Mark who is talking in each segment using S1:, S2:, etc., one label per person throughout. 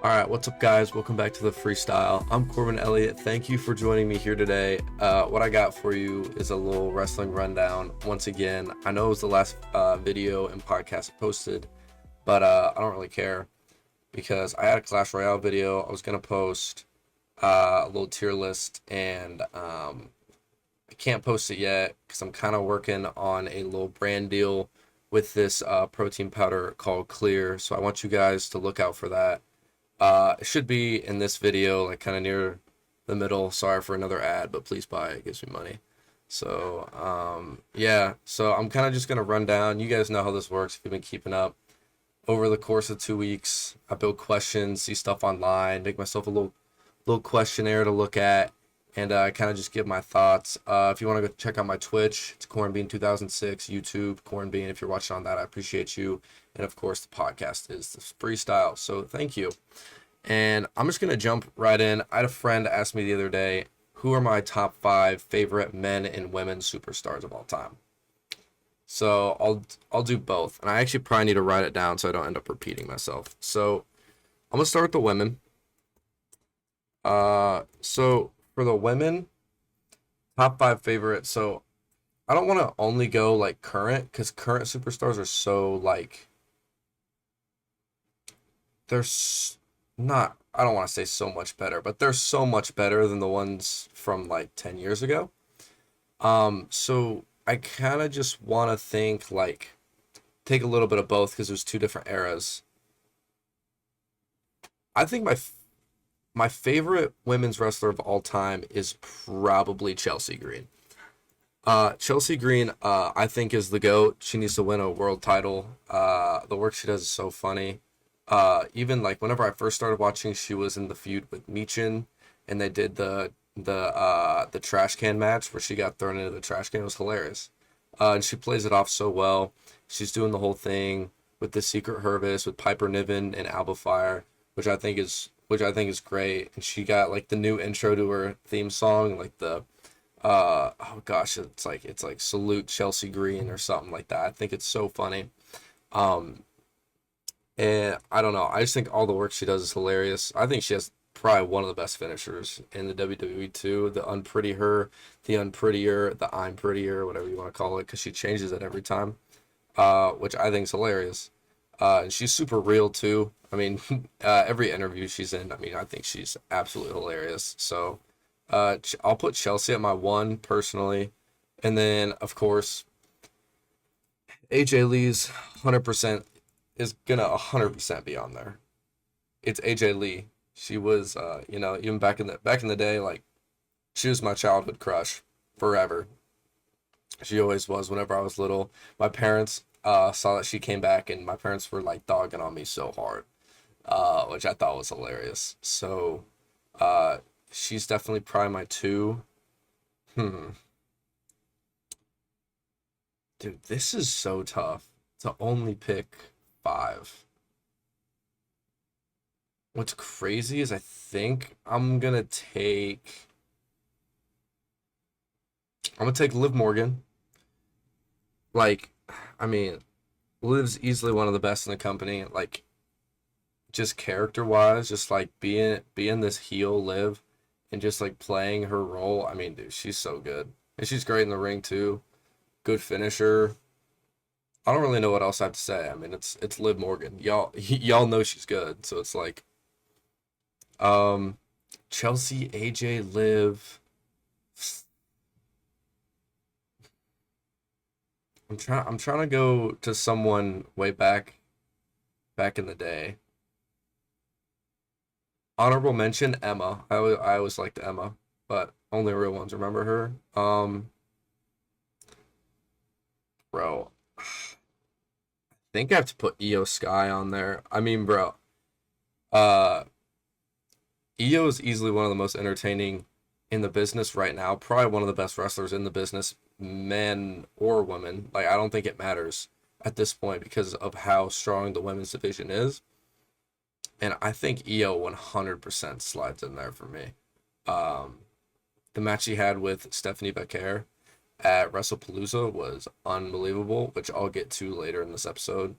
S1: Alright, what's up guys? Welcome back to the Freestyle. I'm Corbin Elliott. Thank you for joining me here today. What I got for you is a little wrestling rundown. Once again, I know it was the last video and podcast I posted, but I don't really care because I had a Clash Royale video I was going to post, a little tier list, and I can't post it yet because I'm kind of working on a little brand deal with this protein powder called Clear, so I want you guys to look out for that. It should be in this video, like kind of near the middle. Sorry for another ad, but please buy it. It gives me money. So, yeah. So I'm kind of just going to run down. You guys know how this works if you've been keeping up. Over the course of 2 weeks, I build questions, see stuff online, make myself a little questionnaire to look at, and kind of just give my thoughts. If you want to go check out my Twitch, it's cornbean 2006, YouTube, cornbean. If you're watching on that, I appreciate you. And of course, the podcast is the Freestyle. So thank you. And I'm just going to jump right in. I had a friend ask me the other day, who are my top 5 favorite men and women superstars of all time? So I'll do both. And I actually probably need to write it down so I don't end up repeating myself. So I'm going to start with the women. So for the women, top 5 favorite. So I don't want to only go like current, because current superstars are so like, they're not, I don't want to say so much better, but they're so much better than the ones from like 10 years ago. So I kind of just want to think like, take a little bit of both because there's two different eras. I think my favorite women's wrestler of all time is probably Chelsea Green. Chelsea Green, I think is the GOAT. She needs to win a world title. The work she does is so funny. Even like whenever I first started watching, she was in the feud with Michin, and they did the trash can match where she got thrown into the trash can. It was hilarious. And she plays it off so well. She's doing the whole thing with the Secret Hervis with Piper Niven and Alba Fire, which I think is great. And she got like the new intro to her theme song, like the oh gosh, it's like Salute Chelsea Green or something like that. I think it's so funny. Um, and I don't know. I just think all the work she does is hilarious. I think she has probably one of the best finishers in the WWE too. The unpretty her, the unprettier, the I'm prettier, whatever you want to call it, because she changes it every time, which I think is hilarious. And she's super real too. I mean, every interview she's in, I mean, I think she's absolutely hilarious. So, I'll put Chelsea at my one personally, and then of course AJ Lee's 100% is gonna 100% be on there. It's AJ Lee. She was, even back in the day, like she was my childhood crush forever. She always was. Whenever I was little, my parents saw that she came back, and my parents were like dogging on me so hard, which I thought was hilarious. So, uh, she's definitely probably my two. Hmm, dude, this is so tough to only pick 5. What's crazy is I think I'm gonna take Liv Morgan. Like, I mean, Liv's easily one of the best in the company. Like, just character wise, just like being this heel Liv, and just like playing her role. I mean, dude, she's so good, and she's great in the ring too. Good finisher. I don't really know what else I have to say. I mean, it's Liv Morgan. Y'all know she's good, so it's like um Chelsea, AJ, Liv. I'm trying to go to someone way back in the day. Honorable mention Emma. I always liked Emma, but only real ones remember her. Bro, I think I have to put Io Sky on there. I mean, bro, uh Io is easily one of the most entertaining in the business right now. Probably one of the best wrestlers in the business, men or women. Like, I don't think it matters at this point because of how strong the women's division is. And I think Io 100% slides in there for me. Um, the match he had with Stephanie Becker at WrestlePalooza was unbelievable, which I'll get to later in this episode.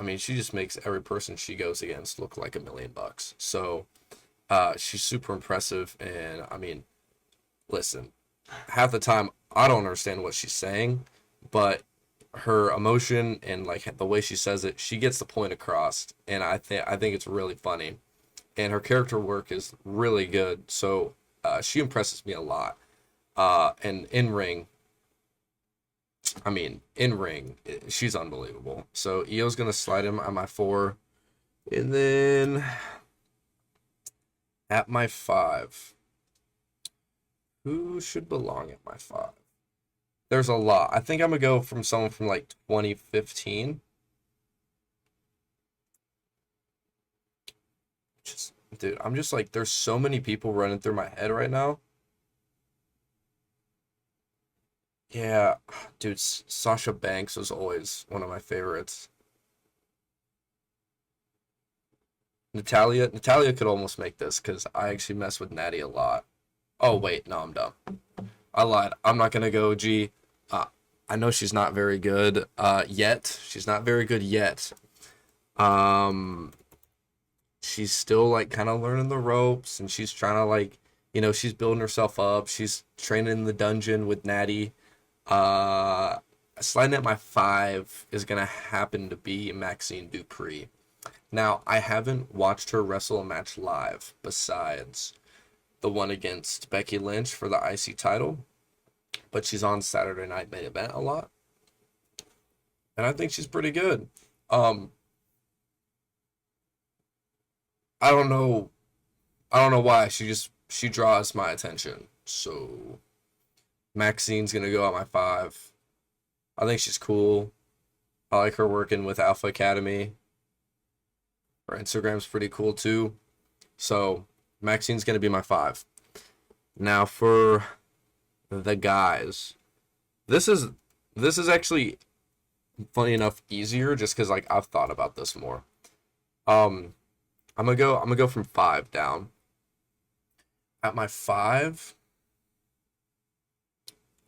S1: I mean, she just makes every person she goes against look like $1 million. So she's super impressive, and I mean, listen, half the time I don't understand what she's saying, but her emotion and like the way she says it, she gets the point across, and I think it's really funny, and her character work is really good. So she impresses me a lot. And in ring, I mean, in ring, she's unbelievable. So Io's gonna slide him at my four, and then at my five, who should belong at my five? There's a lot. I think I'm gonna go from someone from like 2015. Just, dude, I'm just like, there's so many people running through my head right now. Yeah, dude, Sasha Banks was always one of my favorites. Natalia could almost make this because I actually mess with Natty a lot. Oh wait, no, I'm dumb. I lied. I'm not gonna go G. Uh, I know she's not very good yet. She's not very good yet. Um, she's still like kind of learning the ropes, and she's trying to like, she's building herself up. She's training in the dungeon with Natty. Uh, Sliding at my five is gonna happen to be Maxine Dupree. Now, I haven't watched her wrestle a match live besides the one against Becky Lynch for the IC title, but she's on Saturday Night Main Event a lot, and I think she's pretty good. Um, I don't know, I don't know why she draws my attention. So Maxine's gonna go at my five. I think she's cool. I like her working with Alpha Academy. Her Instagram's pretty cool too. So Maxine's gonna be my five. Now for the guys, this is this is actually funny enough easier just because like I've thought about this more. Um, I'm gonna go from five down. At my five,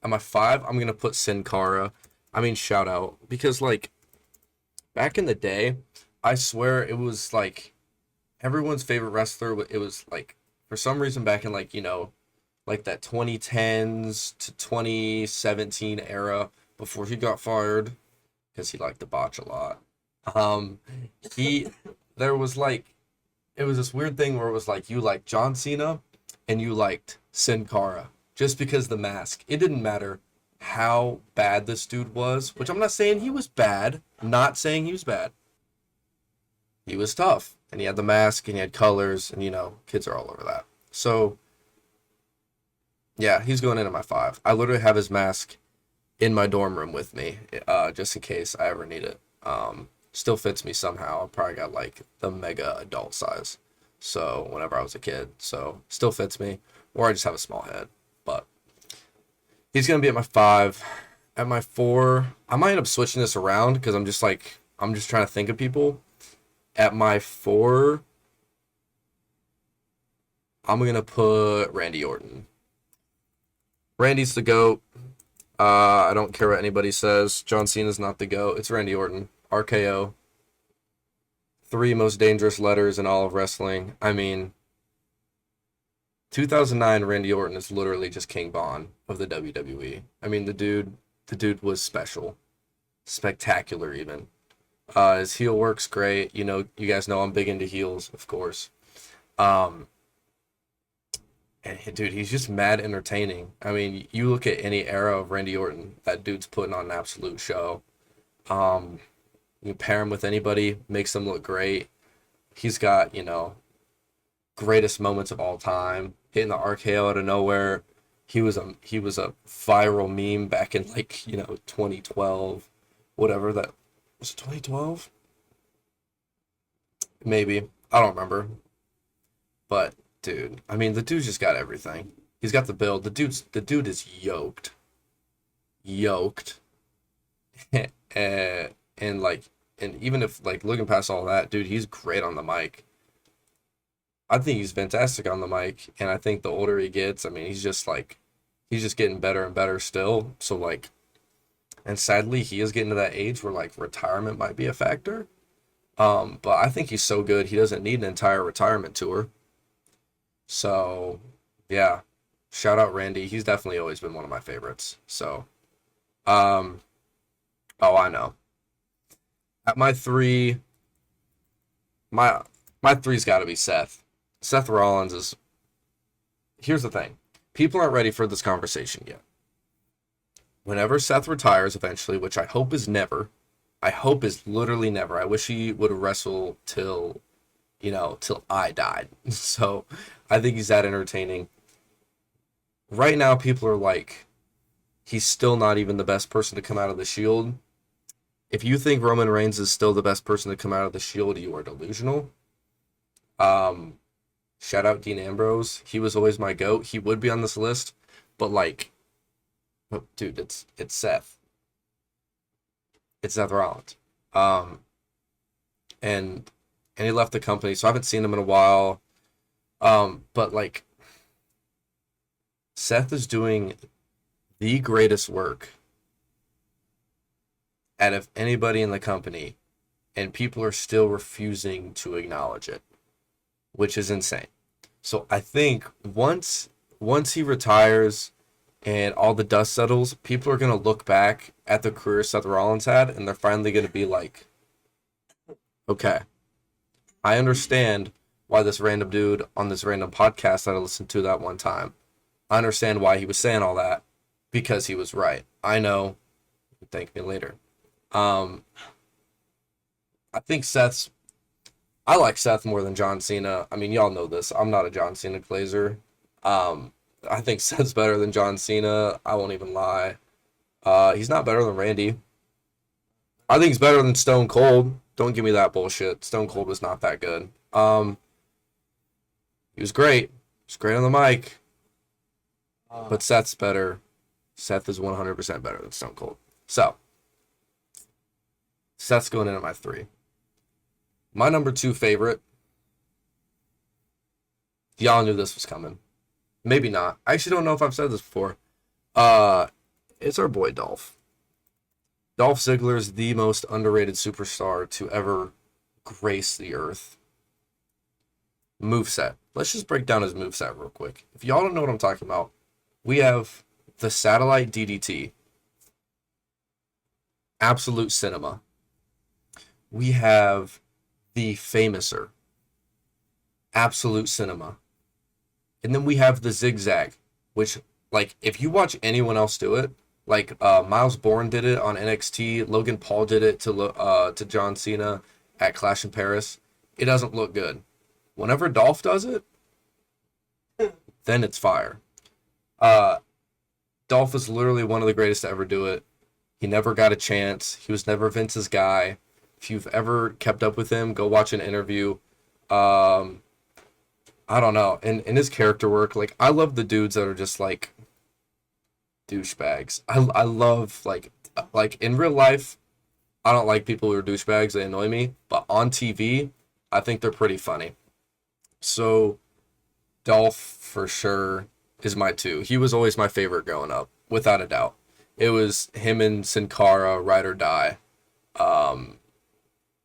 S1: I'm gonna put Sin Cara. I mean, shout out because like back in the day, I swear it was like everyone's favorite wrestler. It was like for some reason back in like like that 2010s to 2017 era before he got fired because he liked to botch a lot. Um, he there was like it was this weird thing where it was like you liked John Cena and you liked Sin Cara just because the mask. It didn't matter how bad this dude was, which I'm not saying he was bad. I'm not saying he was bad. He was tough, and he had the mask, and he had colors, and kids are all over that. So yeah, he's going into my five. I literally have his mask in my dorm room with me, just in case I ever need it. Still fits me somehow. I probably got like the mega adult size. So whenever I was a kid, so still fits me, or I just have a small head. But he's gonna be at my five. At my four, I might end up switching this around because I'm just trying to think of people. At my four, I'm gonna put Randy Orton. Randy's the GOAT. I don't care what anybody says. John Cena's not the GOAT. It's Randy Orton. RKO. Three most dangerous letters in all of wrestling. I mean, 2009 Randy Orton is literally just King Von of the WWE. I mean, the dude was special, spectacular even. His heel works great. You guys know I'm big into heels, of course. Um, and dude, he's just mad entertaining. I mean, you look at any era of Randy Orton, that dude's putting on an absolute show. Um, you pair him with anybody, makes them look great. He's got, greatest moments of all time, hitting the RKO out of nowhere. He was a viral meme back in like, 2012, whatever that was. It 2012? Maybe. I don't remember. But dude, I mean, the dude's just got everything. He's got the build. The dude is yoked. Yoked. And like and even if like looking past all that, dude, he's great on the mic. I think he's fantastic on the mic, and I think the older he gets, I mean, he's just getting better and better still. So like, and sadly, he is getting to that age where like retirement might be a factor. But I think he's so good he doesn't need an entire retirement tour. So yeah, shout out Randy. He's definitely always been one of my favorites. So um, oh I know. At my three, my my three's got to be Seth. Seth Rollins is. Here's the thing. People aren't ready for this conversation yet. Whenever Seth retires eventually, which I hope is never, I hope is literally never. I wish he would wrestle till, till I died. So I think he's that entertaining. Right now, people are like, he's still not even the best person to come out of the Shield. If you think Roman Reigns is still the best person to come out of the Shield, you are delusional. Um, Shout out Dean Ambrose. He was always my goat. He would be on this list, but like, dude, it's Seth. It's Seth Rollins. Um, and and he left the company, so I haven't seen him in a while. But like, Seth is doing the greatest work out of anybody in the company, and people are still refusing to acknowledge it, which is insane. So I think once he retires and all the dust settles, people are gonna look back at the career Seth Rollins had, and they're finally gonna be like, okay, I understand why this random dude on this random podcast that I listened to that one time. I understand why he was saying all that because he was right. I know. Thank me later. Um, I think Seth's. I like Seth more than John Cena. I mean, y'all know this. I'm not a John Cena glazer. Um, I think Seth's better than John Cena. I won't even lie. He's not better than Randy. I think he's better than Stone Cold. Don't give me that bullshit. Stone Cold was not that good. He was great. He was great on the mic. But Seth's better. Seth is 100% better than Stone Cold. So, Seth's going in at my three. My number two favorite. Y'all knew this was coming. Maybe not. I actually don't know if I've said this before. Uh, it's our boy Dolph. Dolph Ziggler is the most underrated superstar to ever grace the earth. Moveset. Let's just break down his moveset real quick. If y'all don't know what I'm talking about, we have the satellite DDT, absolute cinema. We have the famouser, absolute cinema. And then we have the zigzag, which, like, if you watch anyone else do it, like Miles Bourne did it on NXT, Logan Paul did it to John Cena at Clash in Paris, it doesn't look good. Whenever Dolph does it, then it's fire. Uh, Dolph is literally one of the greatest to ever do it. He never got a chance. He was never Vince's guy. If you've ever kept up with him, go watch an interview. Um, I don't know. In his character work, like I love the dudes that are just like douchebags. I love like in real life, I don't like people who are douchebags. They annoy me. But on TV, I think they're pretty funny. So Dolph for sure is my two. He was always my favorite growing up, without a doubt. It was him and Sin Cara, ride or die, um,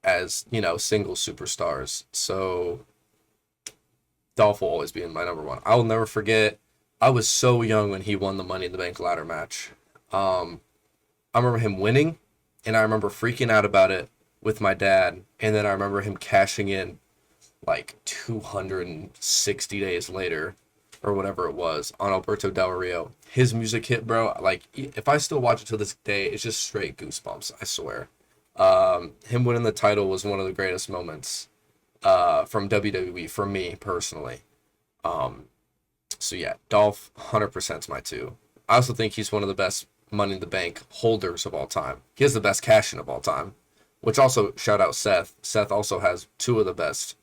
S1: as single superstars. So Dolph will always be in my number one. I will never forget. I was so young when he won the Money in the Bank ladder match. Um, I remember him winning, and I remember freaking out about it with my dad, and then I remember him cashing in like 260 days later or whatever it was on Alberto Del Rio. His music hit, bro. Like if I still watch it to this day, it's just straight goosebumps, I swear. Him winning the title was one of the greatest moments from WWE for me personally. Um, so yeah, Dolph 100% is my two. I also think he's one of the best Money in the Bank holders of all time. He has the best cash in of all time, which also shout out Seth. Seth also has two of the best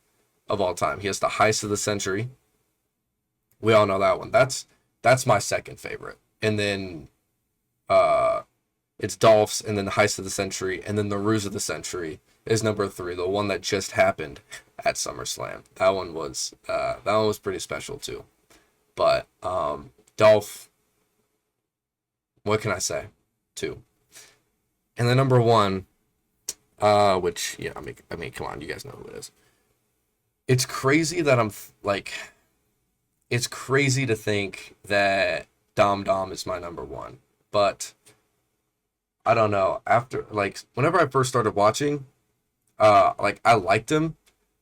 S1: of all time. He has the heist of the century. We all know that one. That's my second favorite. And then uh it's Dolph's, and then the heist of the century, and then the ruse of the century is number three, the one that just happened at SummerSlam. That one was pretty special too. But Dolph, what can I say? Two. And then number one, Which yeah, I mean, come on, you guys know who it is. It's crazy that like, it's crazy to think that Dom Dom is my number one, but I don't know. After like, whenever I first started watching, like I liked him,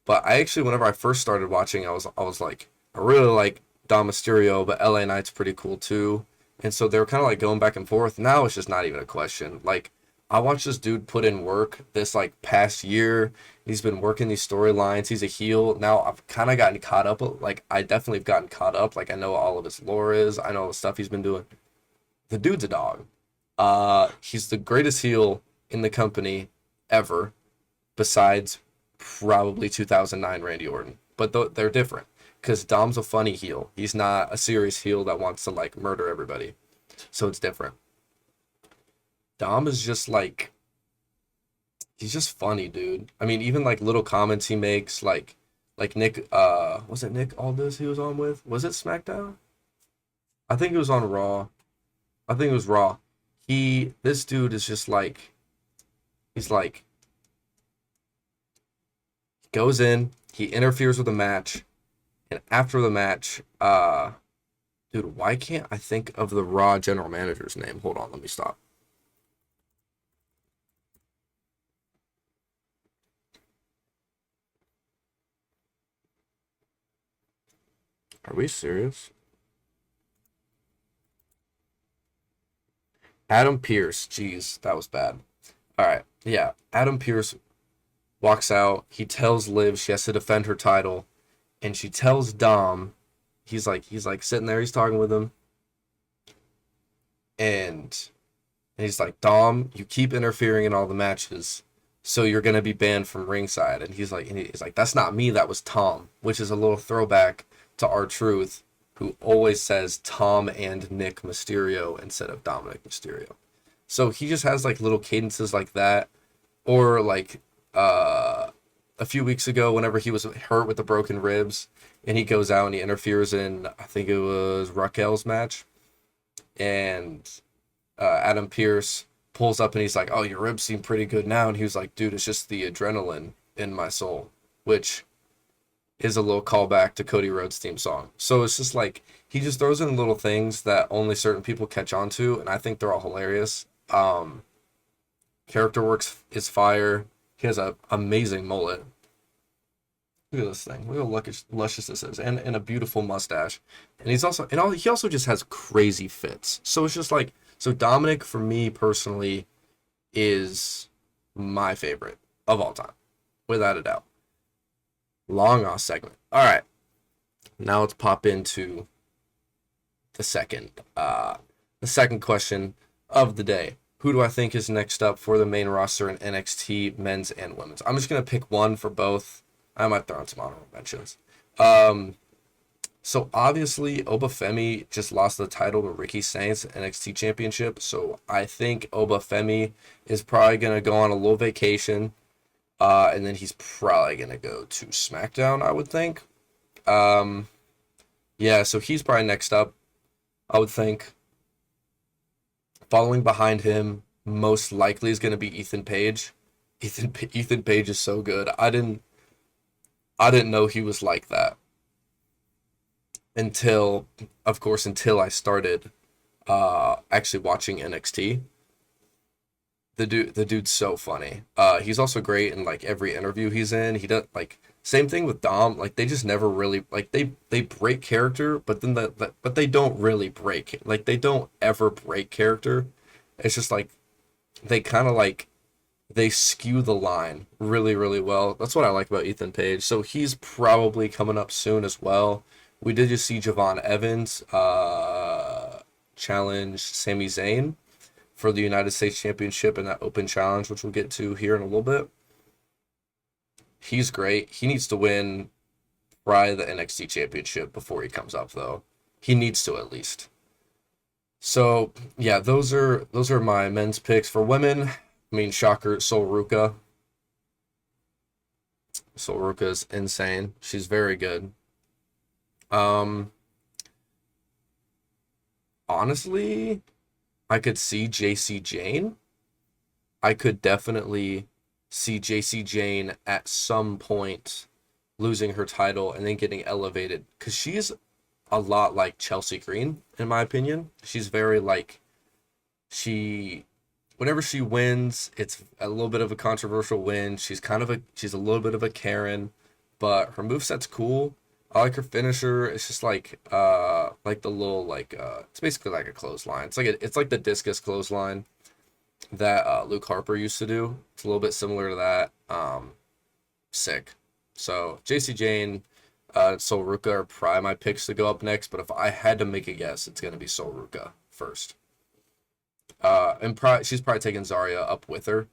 S1: but I actually whenever I first started watching, I was like, I really like Dom Mysterio, but LA Knight's pretty cool too. And so they were kind of like going back and forth. Now it's just not even a question. Like I watched this dude put in work this like past year. He's been working these storylines. He's a heel. Now I've kind of gotten caught up. Like I definitely have gotten caught up. Like I know all of his lore is. I know the stuff he's been doing. The dude's a dog. He's the greatest heel in the company ever, besides probably 2009 Randy Orton. But they're different because Dom's a funny heel. He's not a serious heel that wants to like murder everybody. So it's different. Dom is just like he's just funny, dude. I mean, even like little comments he makes, like Nick. Was it Nick Aldis he was on with? Was it SmackDown? I think it was on Raw. I think it was Raw. This dude is just like he's like goes in, he interferes with the match, and after the match, dude, why can't I think of the Raw general manager's name? Hold on, let me stop. Are we serious? Adam Pierce. Jeez, that was bad. All right, yeah. Adam Pierce walks out. He tells Liv she has to defend her title, and she tells Dom. He's like sitting there. He's talking with him, and And he's like, Dom, you keep interfering in all the matches, so you're gonna be banned from ringside. And he's like, that's not me, that was Tom, which is a little throwback to R-Truth, who always says Tom and Nick Mysterio instead of Dominic Mysterio. So he just has like little cadences like that, or like a few weeks ago, whenever he was hurt with the broken ribs, and he goes out and he interferes in, I think it was Raquel's match, and Adam Pierce pulls up and he's like, "Oh, your ribs seem pretty good now." And he was like, "Dude, it's just the adrenaline in my soul," which is a little callback to Cody Rhodes' theme song. So it's just like he just throws in little things that only certain people catch on to, and I think they're all hilarious. Character works is fire. He has a amazing mullet. Look at this thing. Look how luscious this is, and a beautiful mustache. And he also just has crazy fits. So it's just like Dominic for me personally is my favorite of all time, without a doubt. Long ass segment. All right, now let's pop into the second question of the day. Who do I think is next up for the main roster in NXT men's and women's? I'm just gonna pick one for both. I might throw in some honorable mentions. So obviously Obafemi just lost the title to Ricky Saints NXT Championship. So I think Obafemi is probably gonna go on a little vacation, and then he's probably gonna go to SmackDown, I would think. Um, yeah, so he's probably next up, I would think. Following behind him, most likely is gonna be Ethan Page. Ethan Page is so good. I didn't know he was like that until, of course, until I started actually watching NXT. The dude's so funny. He's also great in like every interview he's in. He does like same thing with Dom. Like they just never really like they break character, but then but they don't really break. Like they don't ever break character. It's just like they kind of like they skew the line really, really well. That's what I like about Ethan Page. So he's probably coming up soon as well. We did just see Javon Evans challenge Sami Zayn for the United States Championship in that open challenge, which we'll get to here in a little bit. He's great. He needs to win probably the NXT Championship before he comes up, though. He needs to at least. So yeah, those are my men's picks. For women, I mean, shocker, Sol Ruka. Sol Ruka's insane. She's very good. Um, honestly, I could see JC Jane. I could definitely see JC Jane at some point losing her title and then getting elevated, because she's a lot like Chelsea Green, in my opinion. She's very like, she, whenever she wins, it's a little bit of a controversial win. She's a little bit of a Karen, but her moveset's cool. I like her finisher. It's just like the little it's basically like a clothesline. It's like the discus clothesline that Luke Harper used to do. It's a little bit similar to that. Sick. So JC Jane, Sol Ruka are probably my picks to go up next. But if I had to make a guess, it's gonna be Sol Ruka first. She's probably taking Zarya up with her.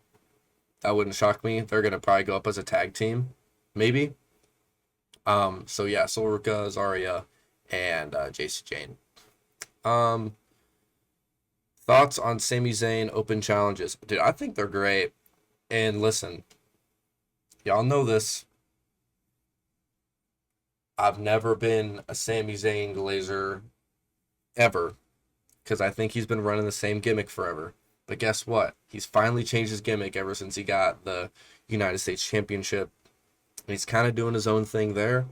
S1: That wouldn't shock me. They're gonna probably go up as a tag team, maybe. So yeah, Sol Ruka, Zarya, and JC Jane. Thoughts on Sami Zayn open challenges? Dude, I think they're great. And listen, y'all know this. I've never been a Sami Zayn glazer ever, because I think he's been running the same gimmick forever. But guess what? He's finally changed his gimmick ever since he got the United States Championship. And he's kind of doing his own thing there.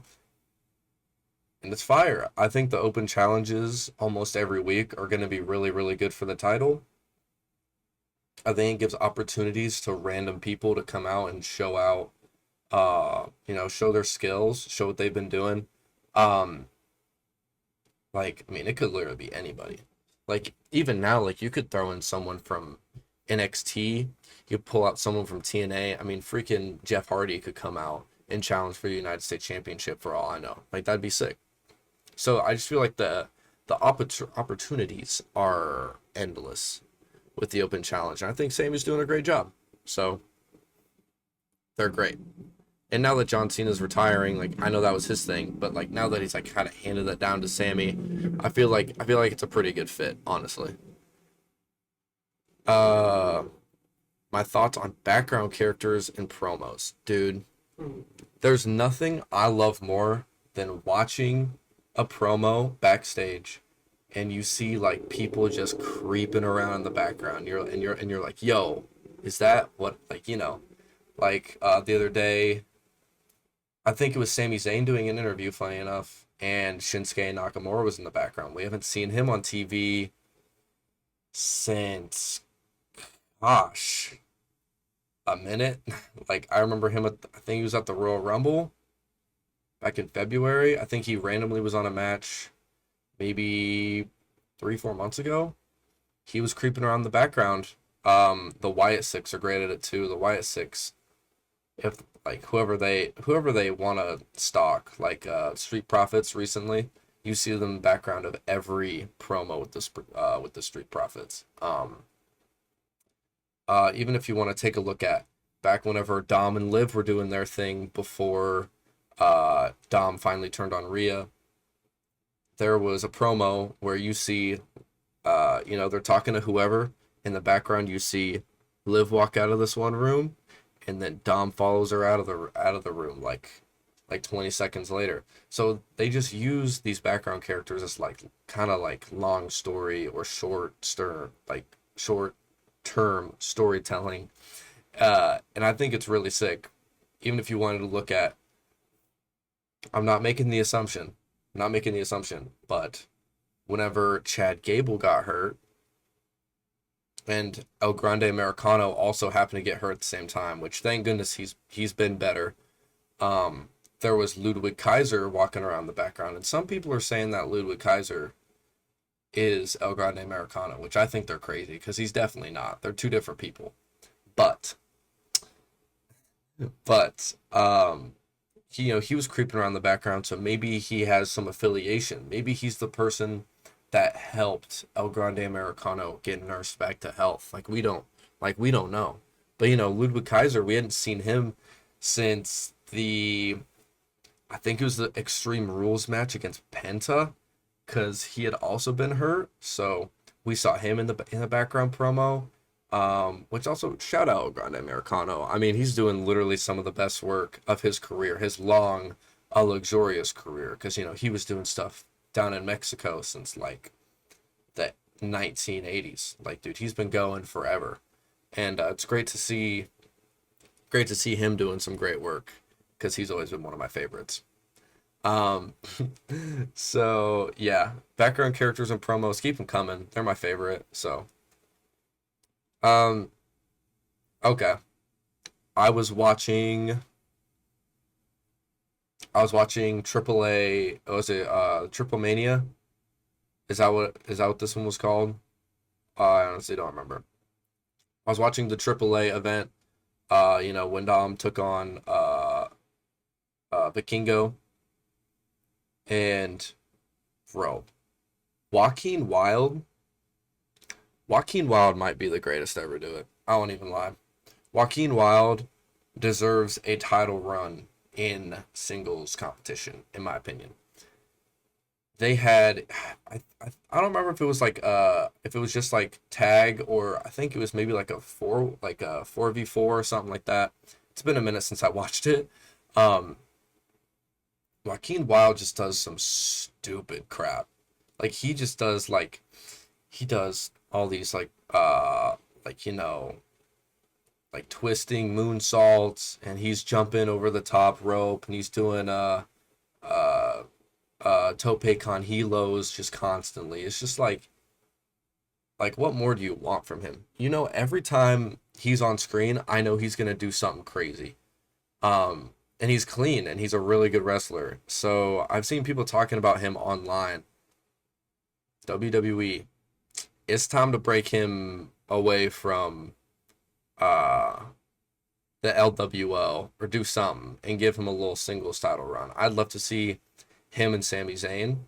S1: And it's fire. I think the open challenges almost every week are going to be really, really good for the title. I think it gives opportunities to random people to come out and show out, show their skills, show what they've been doing. It could literally be anybody. Like, even now, like, you could throw in someone from NXT. You pull out someone from TNA. I mean, freaking Jeff Hardy could come out and challenge for the United States Championship for all I know. Like, that'd be sick. So I just feel like the opportunities are endless with the open challenge. And I think Sami's doing a great job. So they're great. And now that John Cena's retiring, like, I know that was his thing, but like now that he's like kind of handed that down to Sami, I feel like it's a pretty good fit, honestly. My thoughts on background characters and promos. Dude, there's nothing I love more than watching a promo backstage and you see like people just creeping around in the background. You're like, yo, is that what, the other day, I think it was Sami Zayn doing an interview, funny enough, and Shinsuke Nakamura was in the background. We haven't seen him on TV since, gosh, a minute. Like, I remember him I think he was at the Royal Rumble back in February. I think he randomly was on a match maybe 3-4 months ago. He was creeping around the background. The Wyatt Six are great at it too. The Wyatt Six, if like whoever they want to stalk, like Street Profits recently, you see them in the background of every promo with the Street Profits. Even if you want to take a look at back whenever Dom and Liv were doing their thing before Dom finally turned on Rhea, there was a promo where you see, they're talking to whoever. In the background, you see Liv walk out of this one room, and then Dom follows her out of the room like 20 seconds later. So they just use these background characters as like kind of like long story or short term storytelling, and I think it's really sick. Even if you wanted to look at, I'm not making the assumption, but whenever Chad Gable got hurt and El Grande Americano also happened to get hurt at the same time, which thank goodness he's been better. There was Ludwig Kaiser walking around the background, and some people are saying that Ludwig Kaiser is El Grande Americano, which I think they're crazy because he's definitely not. They're two different people. But he was creeping around the background, so maybe he has some affiliation. Maybe he's the person that helped El Grande Americano get nursed back to health. We don't know. But Ludwig Kaiser, we hadn't seen him since I think it was the Extreme Rules match against Penta, because he had also been hurt. So we saw him in the background promo. Which also, shout out Grande Americano. I mean, he's doing literally some of the best work of his career, his long, luxurious career, because he was doing stuff down in Mexico since like the 1980s. Like, dude, he's been going forever, and it's great to see great to see him doing some great work because he's always been one of my favorites. Um, so yeah, background characters and promos, keep them coming. They're my favorite. So, um, okay. I was watching, I was watching AAA. Was it Triple Mania? Is that what this one was called? I honestly don't remember. I was watching the AAA event. When Dom took on Vikingo, and bro, Joaquin Wild. Joaquin Wild might be the greatest to ever do it. I won't even lie. Joaquin Wild deserves a title run in singles competition, in my opinion. They had, I don't remember if it was like if it was just like tag, or I think it was maybe like a 4v4 or something like that. It's been a minute since I watched it. Um, Joaquin Wild just does some stupid crap. Like he does all these like like twisting moonsaults, and he's jumping over the top rope, and he's doing uh tope con helos just constantly. It's just like what more do you want from him? Every time he's on screen, I know he's gonna do something crazy. And he's clean, and he's a really good wrestler. So I've seen people talking about him online. WWE, it's time to break him away from uh the LWO, or do something and give him a little singles title run. I'd love to see him and Sami Zayn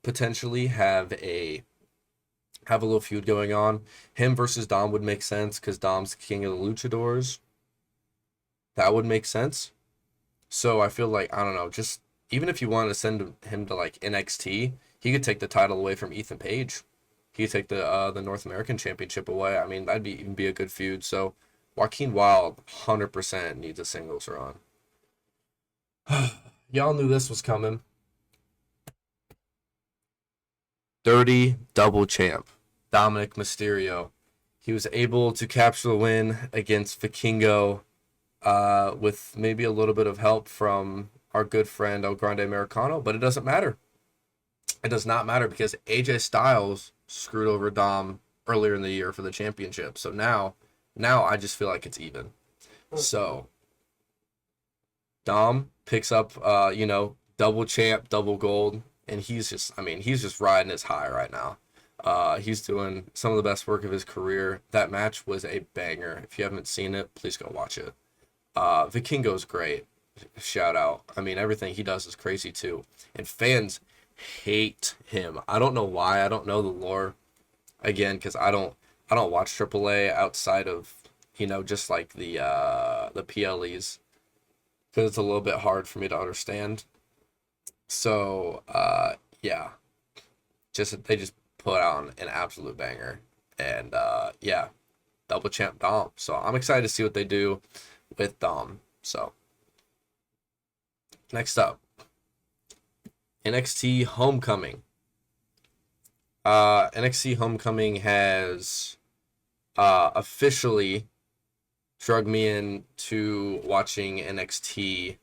S1: potentially have a little feud going on. Him versus Dom would make sense because Dom's king of the luchadors. That would make sense. So I feel like, I don't know, just even if you wanted to send him to like NXT, he could take the title away from Ethan Page. He could take the North American Championship away. I mean, that'd even be a good feud. So Joaquin Wild 100% needs a singles run. Y'all knew this was coming. Dirty double champ, Dominic Mysterio. He was able to capture the win against Vikingo, with maybe a little bit of help from our good friend El Grande Americano, but it doesn't matter. It does not matter because AJ Styles screwed over Dom earlier in the year for the championship. So now I just feel like it's even. So Dom picks up, double champ, double gold, and he's just riding his high right now. He's doing some of the best work of his career. That match was a banger. If you haven't seen it, please go watch it. Vikingo's great. Shout out. I mean, everything he does is crazy too. And fans hate him. I don't know why. I don't know the lore. Again, because I don't watch AAA outside of, just like the PLEs, because it's a little bit hard for me to understand. So yeah, they just put on an absolute banger, and yeah, double champ Dom. So I'm excited to see what they do with Dom. So next up, NXT Homecoming. NXT Homecoming has officially drug me into watching NXT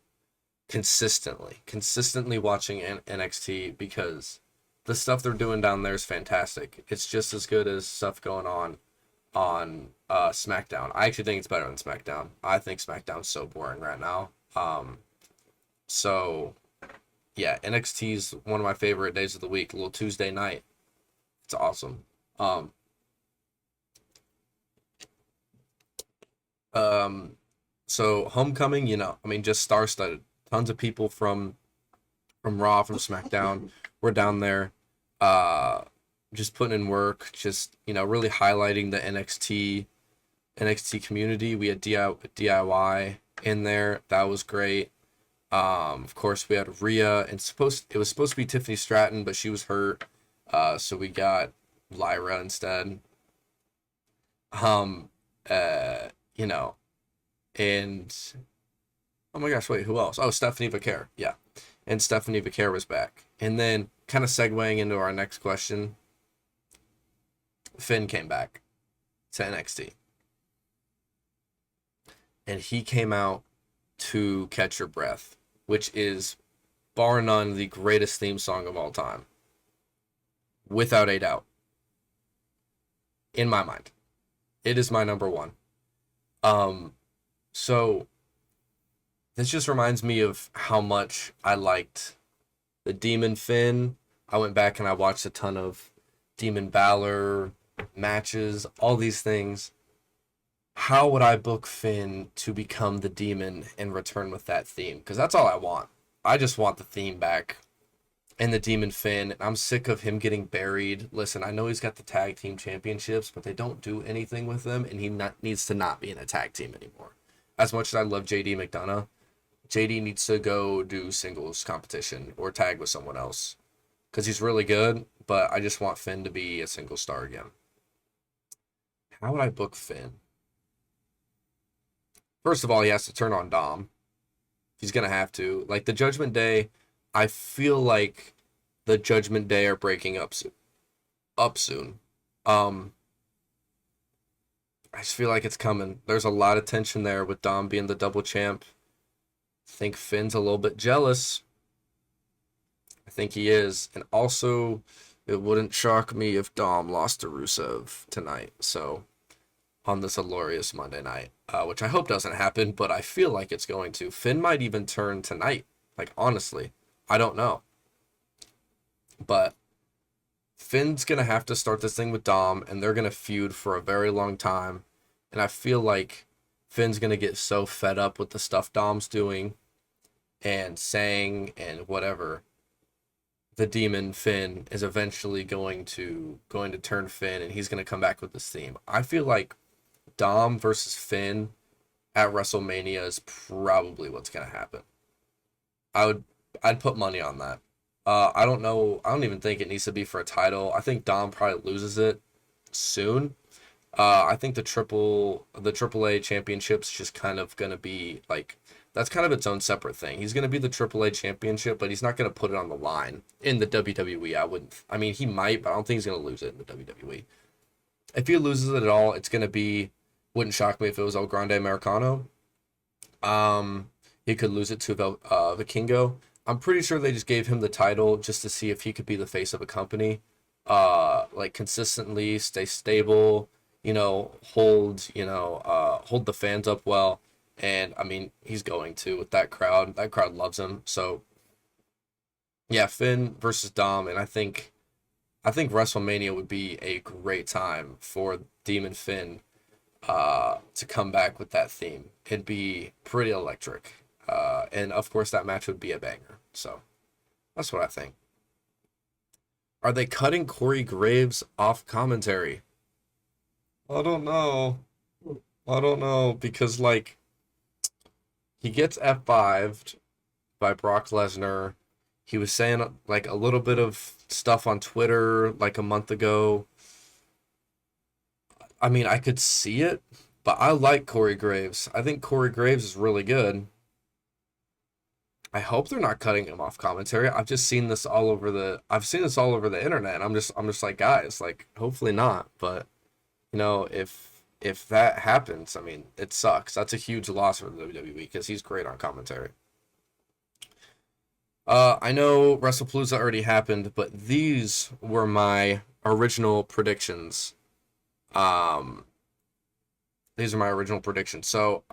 S1: consistently watching NXT, because the stuff they're doing down there is fantastic. It's just as good as stuff going on SmackDown. I actually think it's better than SmackDown. I think SmackDown's so boring right now. So yeah, NXT's one of my favorite days of the week. A little Tuesday night. It's awesome. So Homecoming, just star-studded. Tons of people from Raw, from SmackDown. We're down there, just putting in work, just really highlighting the NXT community. We had DIY in there. That was great. Of course, we had Rhea, and it was supposed to be Tiffany Stratton, but she was hurt. So we got Lyra instead. Um, you know, and oh my gosh, wait, who else? Oh, Stephanie Vaquer. Yeah. And Stephanie Vaquer was back. And then, kind of segueing into our next question, Finn came back to NXT. and he came out to Catch Your Breath, which is bar none the greatest theme song of all time, without a doubt. In my mind, it is my number one. So this just reminds me of how much I liked the Demon Finn. I went back and I watched a ton of Demon Balor matches, all these things. How would I book Finn to become the demon and return with that theme? Because that's all I want. I just want the theme back and the Demon Finn. I'm sick of him getting buried. Listen, I know he's got the tag team championships, but they don't do anything with them, and needs to not be in a tag team anymore. As much as I love JD McDonough, JD needs to go do singles competition or tag with someone else because he's really good, but I just want Finn to be a single star again. How would I book Finn? First of all, he has to turn on Dom. He's going to have to. Like, the Judgment Day, I feel like the Judgment Day are breaking up soon. I just feel like it's coming. There's a lot of tension there with Dom being the double champ. I think Finn's a little bit jealous. I think he is. And also, it wouldn't shock me if Dom lost to Rusev tonight. So, on this glorious Monday night, which I hope doesn't happen, but I feel like it's going to. Finn might even turn tonight. Like, honestly, I don't know. But Finn's going to have to start this thing with Dom, and they're going to feud for a very long time. And I feel like Finn's going to get so fed up with the stuff Dom's doing and saying and whatever. The demon Finn is eventually going to turn Finn, and he's going to come back with this theme. I feel like Dom versus Finn at WrestleMania is probably what's going to happen. I'd put money on that. I don't know. I don't even think it needs to be for a title. I think Dom probably loses it soon. I think the AAA championship's just kind of going to be like, that's kind of its own separate thing. He's going to be the AAA championship, but he's not going to put it on the line in the WWE. I mean, he might, but I don't think he's going to lose it in the WWE. If he loses it at all, it's going to be, wouldn't shock me if it was El Grande Americano. He could lose it to Vikingo. I'm pretty sure they just gave him the title just to see if he could be the face of a company. Like, consistently stay stable, hold the fans up well. And I mean, he's going to with that crowd. That crowd loves him. So yeah, Finn versus Dom, and I think WrestleMania would be a great time for Demon Finn to come back with that theme. It'd be pretty electric. And of course that match would be a banger. So that's what I think. Are they cutting Corey Graves off commentary? I don't know because, like, he gets F5'd by Brock Lesnar. He was saying, like, a little bit of stuff on Twitter, like, a month ago. I mean, I could see it, but I like Corey Graves. I think Corey Graves is really good. I hope they're not cutting him off commentary. I've seen this all over the internet, and I'm just like, guys, like, hopefully not. But, if that happens, I mean, it sucks. That's a huge loss for the WWE because he's great on commentary. I know WrestlePalooza already happened, but these were my original predictions. These are my original predictions. So,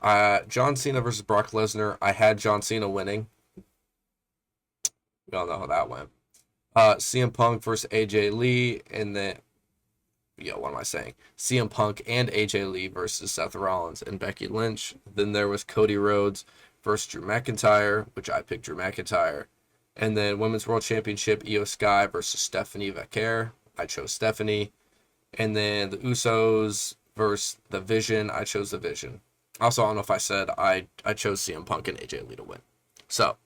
S1: John Cena versus Brock Lesnar. I had John Cena winning. We all know how that went. CM Punk versus AJ Lee, and then, what am I saying? CM Punk and AJ Lee versus Seth Rollins and Becky Lynch. Then there was Cody Rhodes versus Drew McIntyre, which I picked Drew McIntyre. And then Women's World Championship, Io Sky versus Stephanie Vaquer. I chose Stephanie. And then the Usos versus The Vision. I chose The Vision. Also, I don't know if I said I chose CM Punk and AJ Lee to win. So,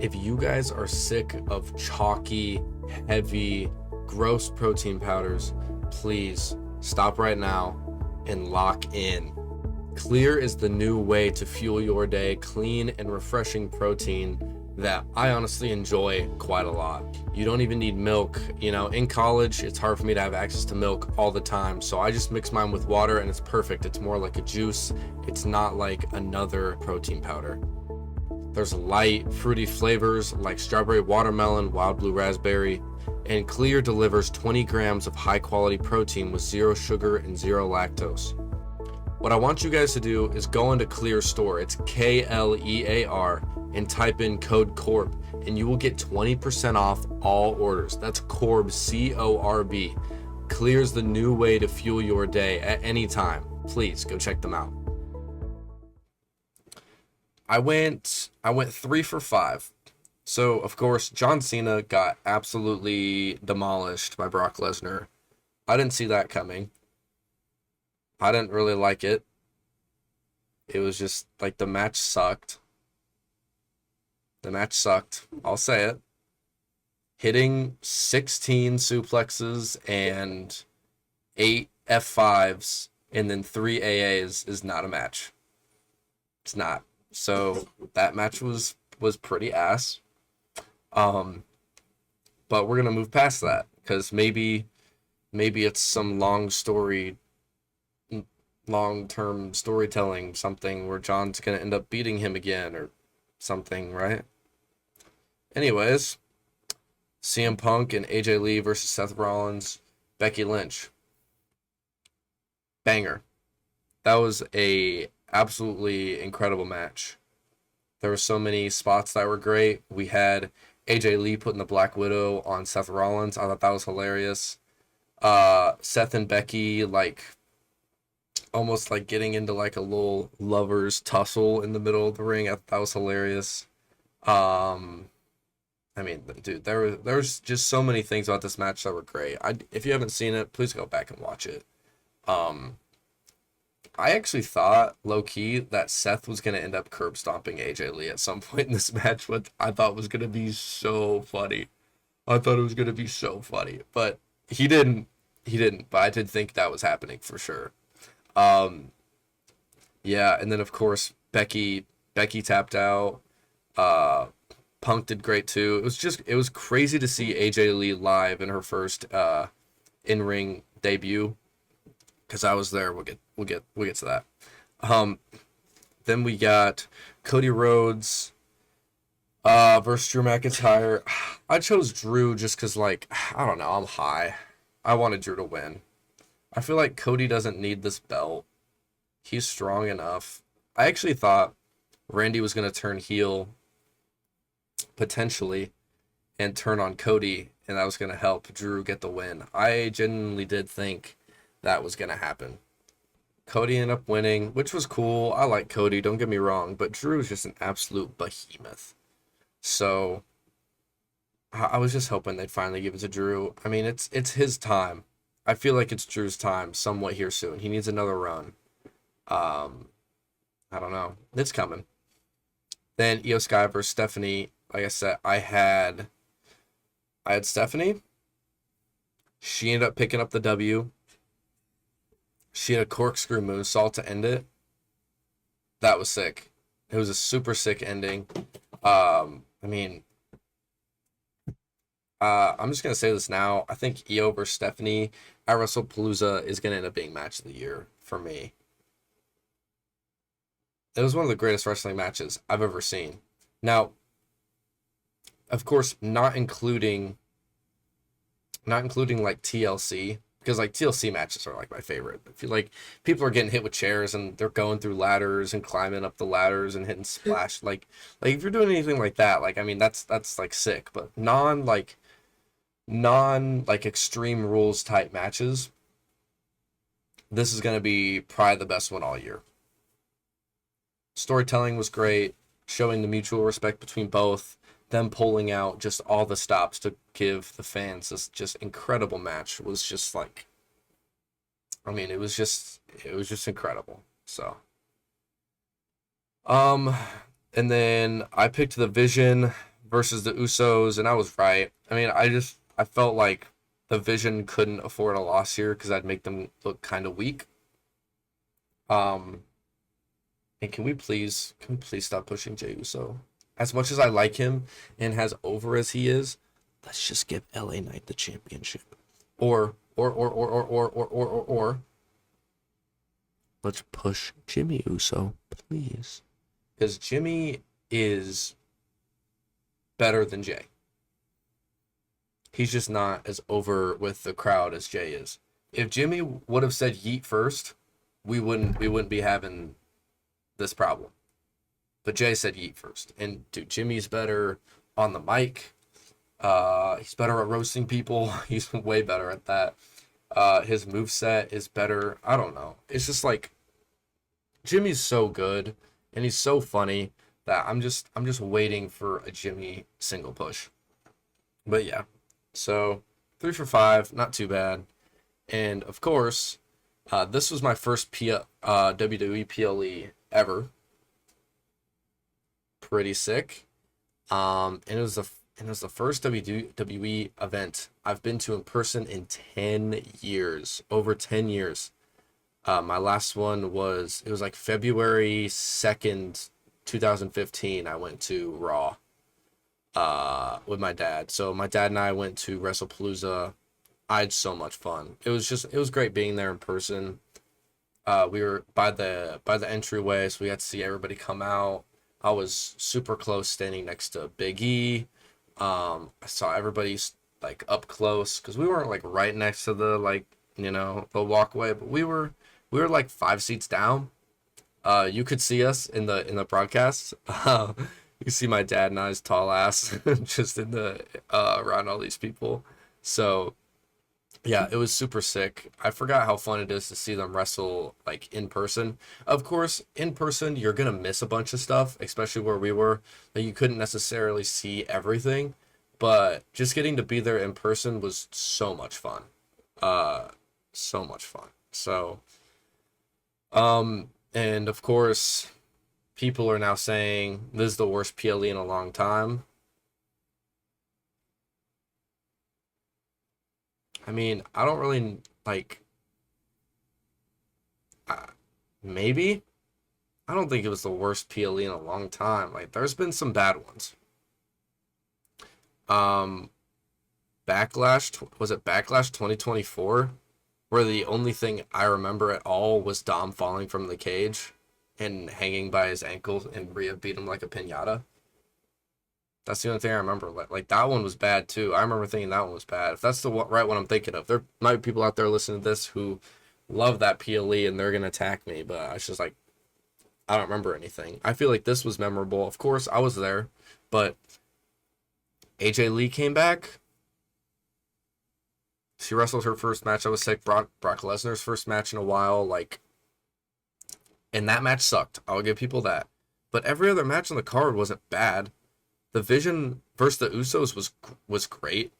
S1: if you guys are sick of chalky, heavy, gross protein powders, please stop right now and lock in. Clear is the new way to fuel your day. Clean and refreshing protein that I honestly enjoy quite a lot. You don't even need milk. You know, in college, it's hard for me to have access to milk all the time. So I just mix mine with water and it's perfect. It's more like a juice. It's not like another protein powder. There's light, fruity flavors like strawberry watermelon, wild blue raspberry, and Clear delivers 20 grams of high quality protein with 0 sugar and 0 lactose. What I want you guys to do is go into Clear store. It's KLEAR and type in code CORB and you will get 20% off all orders. That's CORB, CORB. Clear's the new way to fuel your day at any time. Please go check them out. I went 3 for 5. So, of course, John Cena got absolutely demolished by Brock Lesnar. I didn't see that coming. I didn't really like it. It was just like the match sucked. The match sucked. I'll say it. Hitting 16 suplexes and 8 F5s and then 3 AAs is not a match. It's not. So that match was pretty ass. But we're gonna move past that because maybe it's some long-term storytelling, something where John's gonna end up beating him again or something, right? Anyways, CM Punk and AJ Lee versus Seth Rollins, Becky Lynch. Banger. That was a absolutely incredible match. There were so many spots that were great. We had AJ Lee putting the Black Widow on Seth Rollins. I thought that was hilarious. Seth and Becky almost getting into a little lovers tussle in the middle of the ring. I thought that was hilarious. I mean, dude, there's just so many things about this match that were great. If you haven't seen it, please go back and watch it. I actually thought, low-key, that Seth was going to end up curb stomping AJ Lee at some point in this match, which I thought was going to be so funny. I thought it was going to be so funny. But he didn't. He didn't. But I did think that was happening for sure. Yeah, and then, of course, Becky tapped out. Punk did great, too. It was crazy to see AJ Lee live in her first in-ring debut. Because I was there. We'll get to that. Then we got Cody Rhodes versus Drew McIntyre. I chose Drew just because, I don't know, I'm high. I wanted Drew to win. I feel like Cody doesn't need this belt. He's strong enough. I actually thought Randy was going to turn heel, potentially, and turn on Cody, and that was going to help Drew get the win. I genuinely did think that was going to happen. Cody ended up winning, which was cool. I like Cody, don't get me wrong, but Drew is just an absolute behemoth. So I was just hoping they'd finally give it to Drew. I mean, it's his time. I feel like it's Drew's time somewhat here soon. He needs another run. I don't know. It's coming. Then Io Sky versus Stephanie. Like I said, I had Stephanie. She ended up picking up the W. She had a corkscrew moonsault to end it. That was sick. It was a super sick ending. I'm just going to say this now. I think Io versus Stephanie at WrestlePalooza is going to end up being match of the year for me. It was one of the greatest wrestling matches I've ever seen. Now, of course, not including TLC. Because TLC matches are my favorite. I feel like people are getting hit with chairs and they're going through ladders and climbing up the ladders and hitting splash. If you're doing anything like that, that's sick. But non extreme rules type matches, this is gonna be probably the best one all year. Storytelling was great, showing the mutual respect between both. Them pulling out just all the stops to give the fans this just incredible match was just it was just incredible. So, and then I picked the Vision versus the Usos, and I was right. I felt like the Vision couldn't afford a loss here because I'd make them look kind of weak. And can we please stop pushing Jey Uso? as much as I like him and as over as he is, let's just give LA Knight the championship. Or let's push Jimmy Uso, please. Because Jimmy is better than Jay. He's just not as over with the crowd as Jay is. If Jimmy would have said yeet first, we wouldn't be having this problem. But Jay said yeet first. And dude, Jimmy's better on the mic. He's better at roasting people. He's way better at that. His moveset is better. I don't know. It's just like Jimmy's so good and he's so funny that I'm just waiting for a Jimmy single push. But yeah. So 3 for 5, not too bad. And of course, this was my first WWE PLE ever. Pretty sick. And it was the first WWE event I've been to in person in 10 years, over 10 years. My last one was like February 2nd, 2015. I went to Raw with my dad. So my dad and I went to WrestlePalooza. I had so much fun. It was great being there in person. We were by the entryway, so we had to see everybody come out. I was super close, standing next to Big E. I saw everybody like up close because we weren't like right next to the the walkway, but we were like 5 seats down. You could see us in the broadcast. You see my dad and I's tall ass just in the around all these people. So yeah, it was super sick. I forgot how fun it is to see them wrestle like in person. Of course, in person you're gonna miss a bunch of stuff, especially where we were. Like you couldn't necessarily see everything, but just getting to be there in person was so much fun. So much fun. So, and of course, people are now saying this is the worst PLE in a long time. I mean, I don't really like. Maybe I don't think it was the worst PLE in a long time. Like, there's been some bad ones. Um, Backlash was it Backlash 2024, where the only thing I remember at all was Dom falling from the cage and hanging by his ankles, and Rhea beat him like a pinata. That's the only thing I remember. Like that one was bad too. I remember thinking that one was bad. If that's the right one I'm thinking of, there might be people out there listening to this who love that PLE and they're gonna attack me. But it's just like I don't remember anything. I feel like this was memorable. Of course, I was there, but AJ Lee came back. She wrestled her first match. I was sick. Brock Lesnar's first match in a while. Like, and that match sucked. I'll give people that. But every other match on the card wasn't bad. The Vision versus the Usos was great.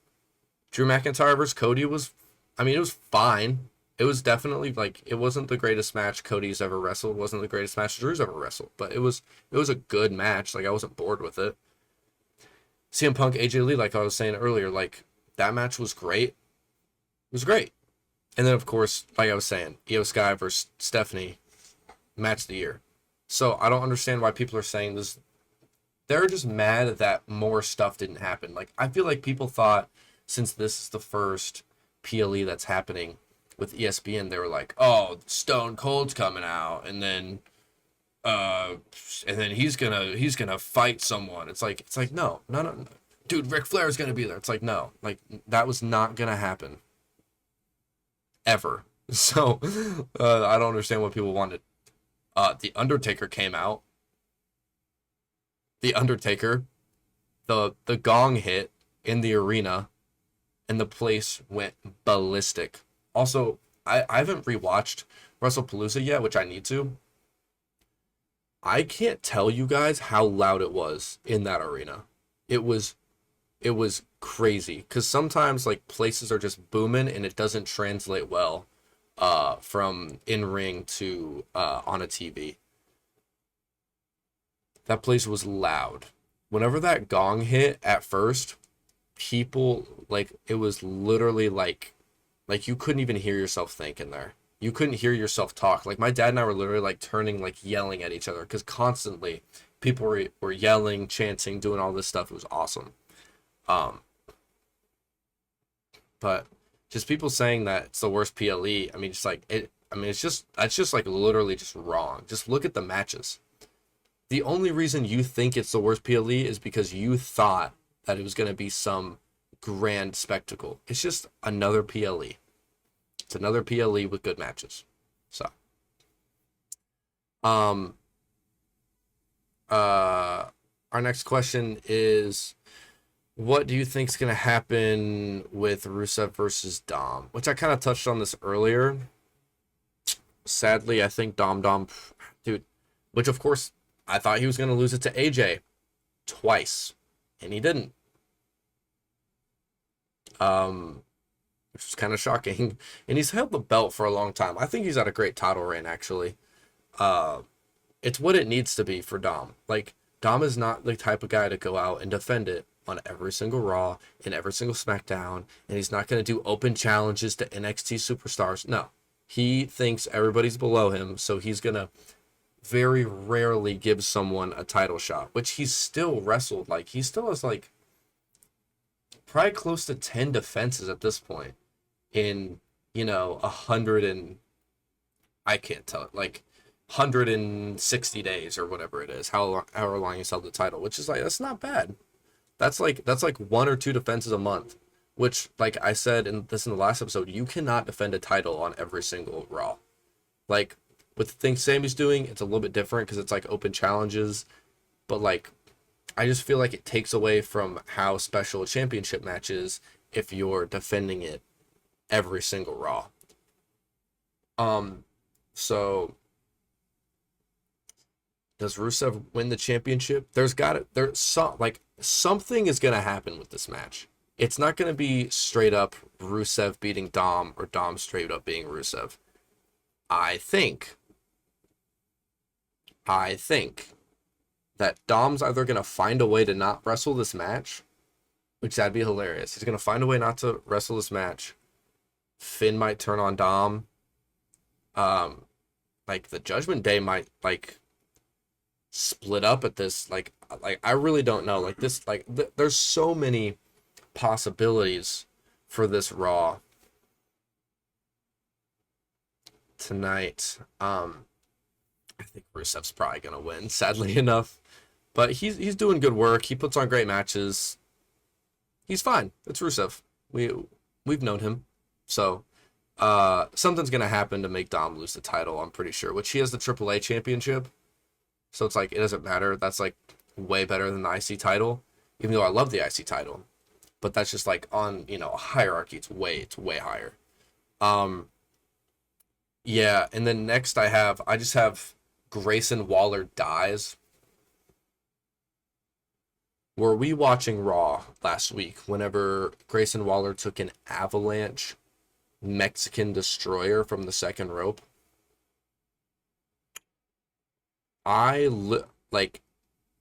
S1: Drew McIntyre versus Cody was, I mean, it was fine. It was definitely like it wasn't the greatest match Cody's ever wrestled. It wasn't the greatest match Drew's ever wrestled, but it was a good match. Like I wasn't bored with it. CM Punk AJ Lee, like I was saying earlier, like that match was great. It was great. And then of course, like I was saying, Io Sky versus Stephanie, match of the year. So I don't understand why people are saying this. They're just mad that more stuff didn't happen. Like, I feel like people thought since this is the first PLE that's happening with ESPN, they were like, oh, Stone Cold's coming out, and then he's gonna fight someone. It's like no. Dude, Ric Flair's gonna be there. It's like no. Like that was not gonna happen. Ever. So I don't understand what people wanted. The Undertaker came out. The Undertaker, the gong hit in the arena, and the place went ballistic. Also, I haven't rewatched WrestlePalooza yet, which I need to. I can't tell you guys how loud it was in that arena. It was crazy because sometimes like places are just booming and it doesn't translate well from in ring to on a TV. That place was loud. Whenever that gong hit at first, people like it was literally like you couldn't even hear yourself think in there. you couldn't hear yourself talk. Like my dad and I were literally like turning, like yelling at each other because constantly people were yelling, chanting, doing all this stuff. It was awesome. Um, but just people saying that it's the worst PLE. I mean, just like it. I mean, that's just like literally just wrong. Just look at the matches. The only reason you think it's the worst PLE is because you thought that it was going to be some grand spectacle. It's just another PLE. It's another PLE with good matches. So, um, our next question is, what do you think is going to happen with Rusev versus Dom? Which I kind of touched on this earlier. Sadly, I think Dom, dude, which of course I thought he was going to lose it to AJ twice, and he didn't. Which was kind of shocking. And he's held the belt for a long time. I think he's had a great title reign, actually. Uh, it's what it needs to be for Dom. Like, Dom is not the type of guy to go out and defend it on every single Raw and every single SmackDown, and he's not going to do open challenges to NXT superstars. No. He thinks everybody's below him, so he's going to very rarely give someone a title shot, which he's still wrestled. Like, he still has, like, probably close to 10 defenses at this point in, 100 and, I can't tell it, like, 160 days or whatever it is, however long he's held the title, which is like, that's not bad. That's like one or two defenses a month, which, like I said in the last episode, you cannot defend a title on every single Raw. Like, with the things Sammy's doing, it's a little bit different because it's like open challenges, but like, I just feel like it takes away from how special a championship match is if you're defending it every single Raw. So does Rusev win the championship? Something is gonna happen with this match. It's not gonna be straight up Rusev beating Dom or Dom straight up beating Rusev. I think that Dom's either gonna find a way to not wrestle this match, which that'd be hilarious. He's gonna find a way not to wrestle this match. Finn might turn on Dom. Like the Judgment Day might like split up at this. Like I really don't know. Like this, there's so many possibilities for this Raw tonight. I think Rusev's probably gonna win, sadly enough, but he's doing good work. He puts on great matches. He's fine. It's Rusev. We've known him, so something's gonna happen to make Dom lose the title. I'm pretty sure. Which he has the AAA championship, so it's like it doesn't matter. That's like way better than the IC title, even though I love the IC title. But that's just like on a hierarchy. It's way higher. Yeah, and then next I just have Grayson Waller dies. Were we watching Raw last week whenever Grayson Waller took an avalanche Mexican destroyer from the second rope? Like,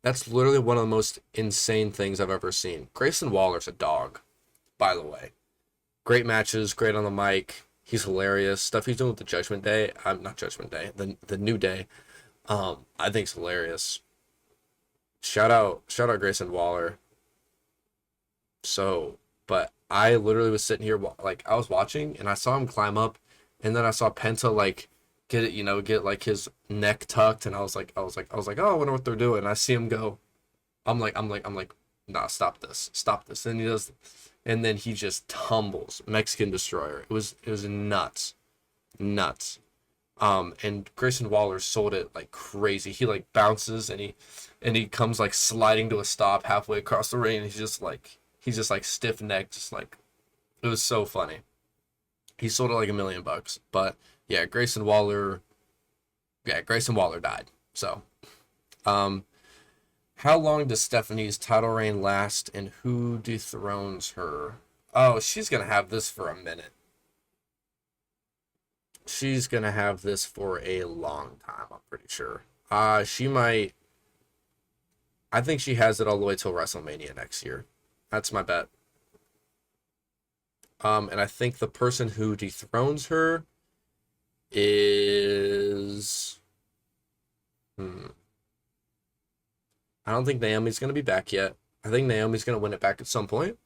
S1: that's literally one of the most insane things I've ever seen. Grayson Waller's a dog, by the way. Great matches, great on the mic. He's hilarious. Stuff he's doing with the Judgment Day. Not Judgment Day. The New Day. I think it's hilarious. Shout out Grayson Waller. So, but I literally was sitting here like I was watching and I saw him climb up, and then I saw Penta like get like his neck tucked, and I was like, oh, I wonder what they're doing. And I see him go. I'm like, nah, stop this. And he does, and then he just tumbles Mexican destroyer. It was nuts. And Grayson Waller sold it like crazy. He like bounces and he comes like sliding to a stop halfway across the ring, and he's just like stiff necked, just like, it was so funny. He sold it like $1 million, but yeah, Grayson Waller died. So, how long does Stephanie's title reign last, and who dethrones her? Oh, she's gonna have this for a minute. She's gonna have this for a long time, I'm pretty sure. She might. I think she has it all the way till WrestleMania next year. That's my bet. And I think the person who dethrones her is hmm, I don't think Naomi's gonna be back yet. I think Naomi's gonna win it back at some point,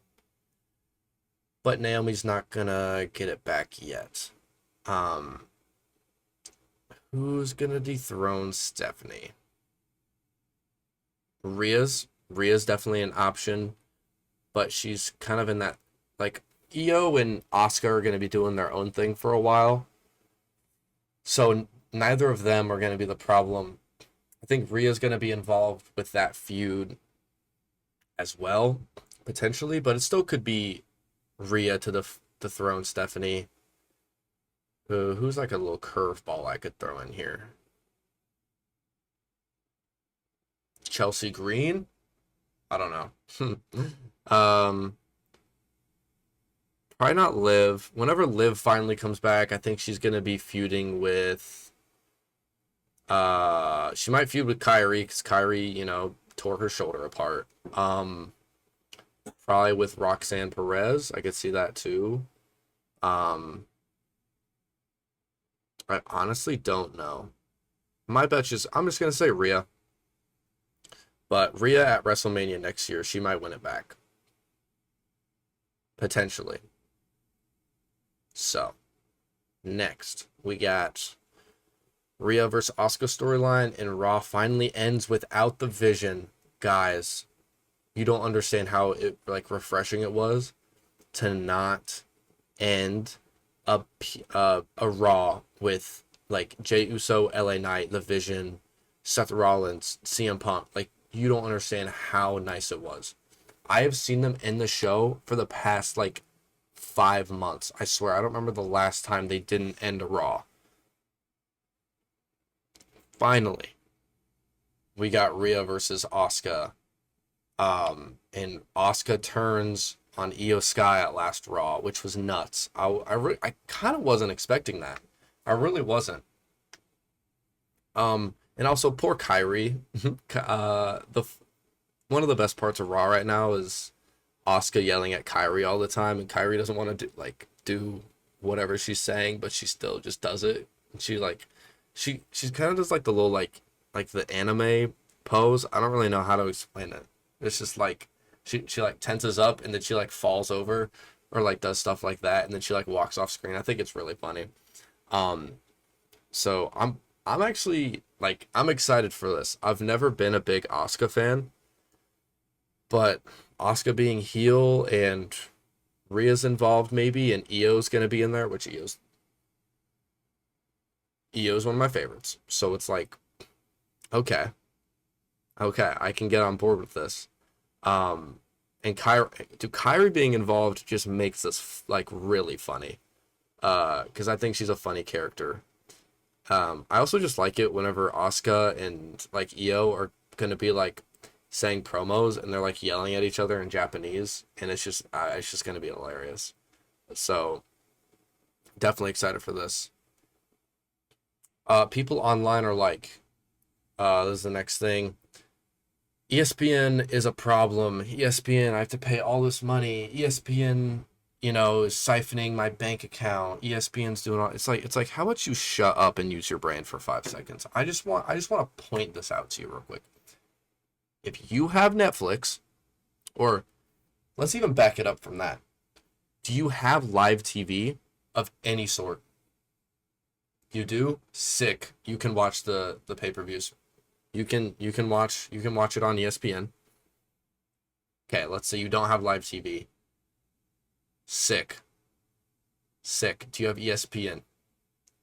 S1: but Naomi's not gonna get it back yet. Um, who's gonna dethrone Stephanie? Rhea's definitely an option, but she's kind of in that like Io and Asuka are gonna be doing their own thing for a while, so neither of them are gonna be the problem. I think Rhea's gonna be involved with that feud as well, potentially, but it still could be Rhea to the throne Stephanie. Who's like a little curveball I could throw in here? Chelsea Green? I don't know. um, Probably not Liv. Whenever Liv finally comes back, I think she's gonna be feuding with. She might feud with Kyrie because Kyrie, tore her shoulder apart. Probably with Roxanne Perez. I could see that too. Um, I honestly don't know. My bet is I'm just gonna say Rhea. But Rhea at WrestleMania next year, she might win it back. Potentially. So, next, we got Rhea versus Asuka storyline, and Raw finally ends without the Vision. Guys, you don't understand how refreshing it was to not end a Raw with like Jey Uso, LA Knight, the Vision, Seth Rollins, CM Punk. Like, you don't understand how nice it was. I have seen them in the show for the past like 5 months. I swear, I don't remember the last time they didn't end a Raw. Finally, we got Rhea versus Asuka. And Asuka turns on Io Sky at last Raw, which was nuts. I kind of wasn't expecting that. I really wasn't. And also poor Kyrie. The one of the best parts of Raw right now is Asuka yelling at Kyrie all the time, and Kyrie doesn't want to do whatever she's saying, but she still just does it. And she's kind of just like the little like the anime pose. I don't really know how to explain it. It's just like she like tenses up and then she like falls over or like does stuff like that and then she like walks off screen. I think it's really funny. Um, so I'm actually like I'm excited for this. I've never been a big Asuka fan, but Asuka being heel and Rhea's involved maybe, and Io's gonna be in there, which Io's one of my favorites. So it's like, okay, okay, I can get on board with this. Um, and Kyrie being involved just makes this like really funny. Because I think she's a funny character. I also just like it whenever Asuka and like Io are gonna be like saying promos and they're like yelling at each other in Japanese, and it's just gonna be hilarious. So definitely excited for this. People online are like, this is the next thing. ESPN is a problem. ESPN, I have to pay all this money. ESPN, is siphoning my bank account. ESPN's doing all. It's like how about you shut up and use your brain for 5 seconds? I just want to point this out to you real quick. If you have Netflix, or let's even back it up from that. Do you have live TV of any sort? You do? Sick. You can watch the pay-per-views. You can watch it on ESPN. Okay, let's say you don't have live TV. Sick. Sick. Do you have ESPN?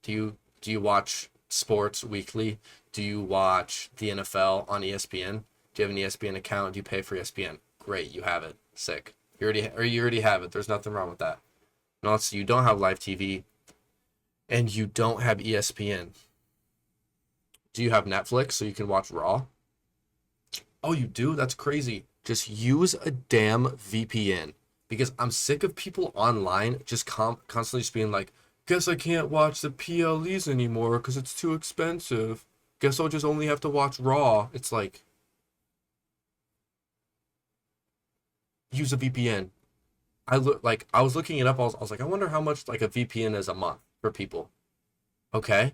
S1: Do you watch sports weekly? Do you watch the NFL on ESPN? Do you have an ESPN account? Do you pay for ESPN? Great, you have it. Sick. You already have it. There's nothing wrong with that. No, let's say you don't have live TV and you don't have ESPN. Do you have Netflix so you can watch Raw? Oh, you do? That's crazy. Just use a damn VPN because I'm sick of people online just constantly just being like, guess I can't watch the PLEs anymore because it's too expensive. Guess I'll just only have to watch Raw. It's like, use a VPN. I was looking it up. I was like, I wonder how much like a VPN is a month for people. Okay.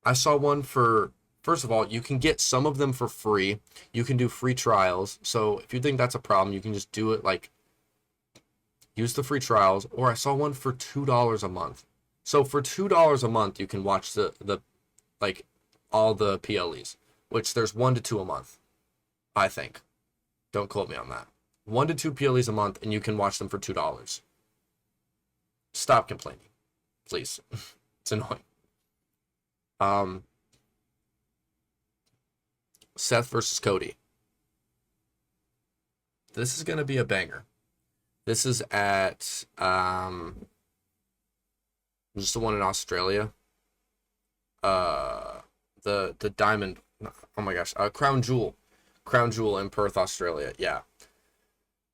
S1: I saw one for, first of all, you can get some of them for free. You can do free trials. So if you think that's a problem, you can just do it like use the free trials. Or I saw one for $2 a month. So for $2 a month, you can watch the like all the PLEs, which there's 1 to 2 a month, I think. Don't quote me on that. 1 to 2 PLEs a month, and you can watch them for $2. Stop complaining, please. It's annoying. Um, Seth versus Cody. This is gonna be a banger. This is at just the one in Australia. The Diamond. Oh my gosh. Crown Jewel in Perth, Australia. Yeah.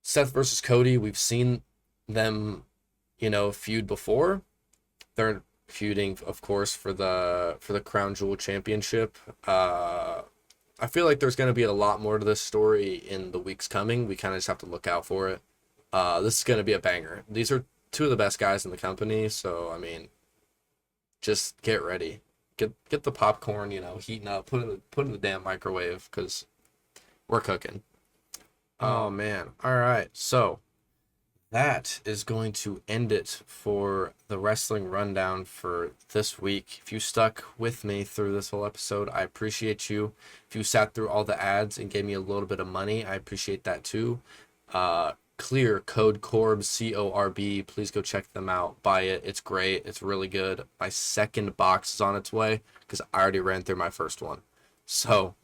S1: Seth versus Cody. We've seen them, feud before. They're feuding, of course, for the Crown Jewel Championship. I feel like there's going to be a lot more to this story in the weeks coming. We kind of just have to look out for it. This is going to be a banger. These are two of the best guys in the company, so I mean, just get ready. Get the popcorn, heating up, put in the damn microwave because we're cooking. Oh man. All right. So that is going to end it for the wrestling rundown for this week. If you stuck with me through this whole episode, I appreciate you. If you sat through all the ads and gave me a little bit of money, I appreciate that too. Clear code Corb, CORB. Please go check them out. Buy it. It's great. It's really good. My second box is on its way because I already ran through my first one. So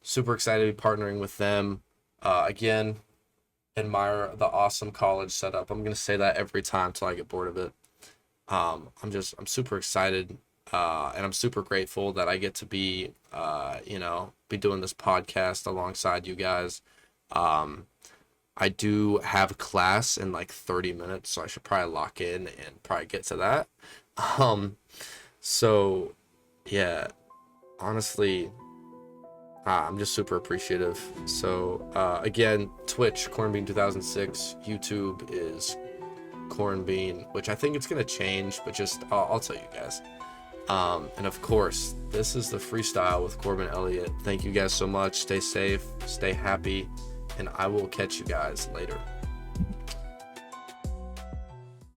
S1: super excited to be partnering with them. Again, admire the awesome college setup. I'm gonna say that every time till I get bored of it. I'm super excited, and I'm super grateful that I get to be be doing this podcast alongside you guys. I do have class in like 30 minutes, so I should probably lock in and probably get to that. So yeah, honestly, I'm just super appreciative. So again, Twitch cornbean 2006, YouTube is cornbean, which I think it's gonna change, but just I'll tell you guys. And of course, this is the Freestyle with Corbin Elliott. Thank you guys so much. Stay safe, stay happy, and I will catch you guys later.